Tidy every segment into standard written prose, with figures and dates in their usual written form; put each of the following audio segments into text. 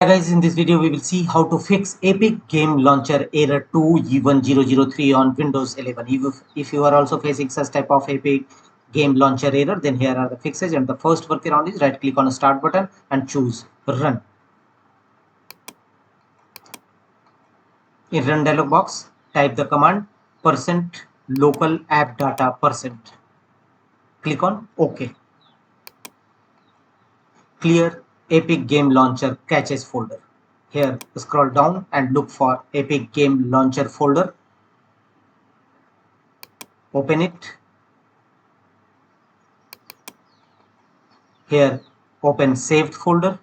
Hi guys, in this video we will see how to fix Epic Game Launcher error 2E1003 on Windows 11. If you are also facing such type of Epic Game Launcher error, then here are the fixes. And the first workaround is right click on the start button and choose run. In run dialog box, type the command %local app data %. Click on OK. Clear Epic Game Launcher caches folder. Here scroll down and look for Epic Game Launcher folder. Open it. Here open saved folder,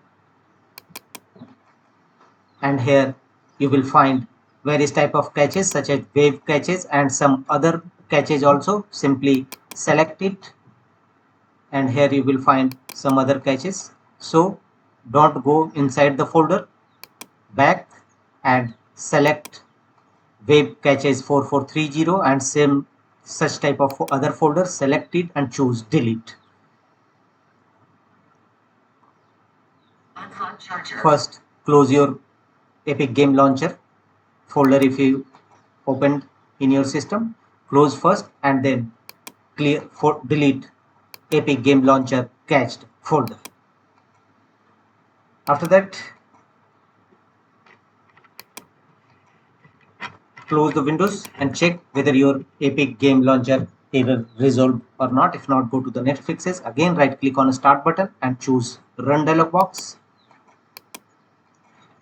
and here you will find various type of caches such as wave caches and some other caches also. Simply select it, and here you will find some other caches. So don't go inside the folder, back and select wave caches 4430 and same such type of other folder, select it and choose delete. First close your Epic Game Launcher folder if you opened in your system. Close first and then delete Epic Game Launcher cached folder. After that, close the windows and check whether your Epic Game Launcher error resolved or not. If not, go to the net fixes. Again, right click on the start button and choose run dialog box.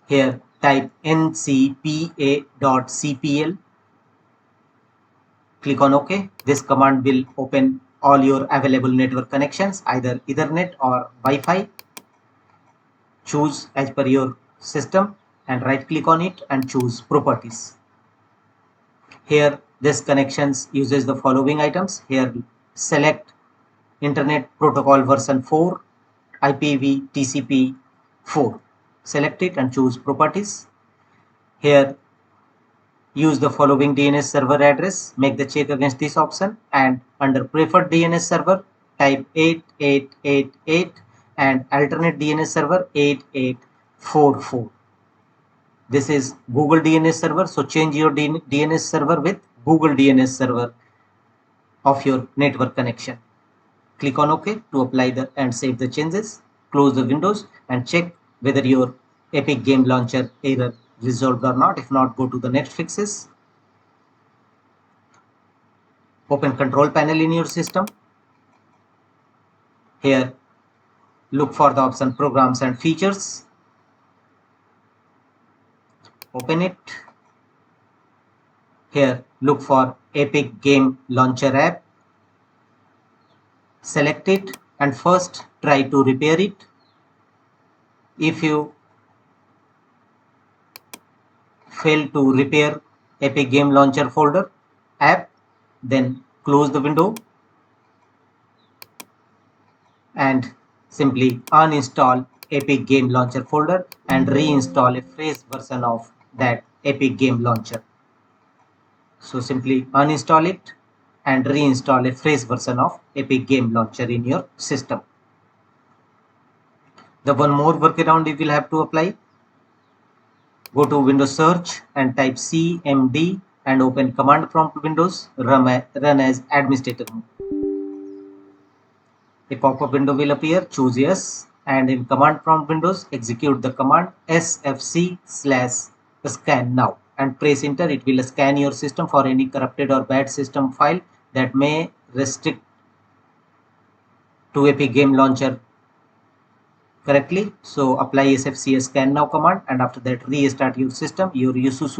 Here type ncpa.cpl. Click on OK. This command will open all your available network connections, either Ethernet or Wi-Fi. Choose as per your system and right click on it and choose properties. Here this connections uses the following items. Here select Internet Protocol version 4, IPv TCP 4. Select it and choose properties. Here use the following DNS server address. Make the check against this option, and under preferred DNS server type 8888 and alternate DNS server 8844. This is Google DNS server, so change your DNS server with Google DNS server of your network connection. Click on OK to apply and save the changes. Close the windows and check whether your Epic Game Launcher error resolved or not. If not, go to the net fixes. Open control panel in your system. Here look for the option programs and features. Open it. Here look for Epic Game Launcher app. Select it and first try to repair it. If you fail to repair Epic Game Launcher folder app, then close the window and simply uninstall Epic Game Launcher folder and reinstall a fresh version of that Epic Game Launcher. So simply uninstall it and reinstall a fresh version of Epic Game Launcher in your system. The one more workaround you will have to apply. Go to Windows search and type cmd and open command prompt Windows, run as administrator mode. A pop-up window will appear, choose yes, and in command prompt Windows execute the command sfc/scan now and press enter. It will scan your system for any corrupted or bad system file that may restrict to Epic Game Launcher correctly. So apply sfc scan now command and after that restart your system. Your issue should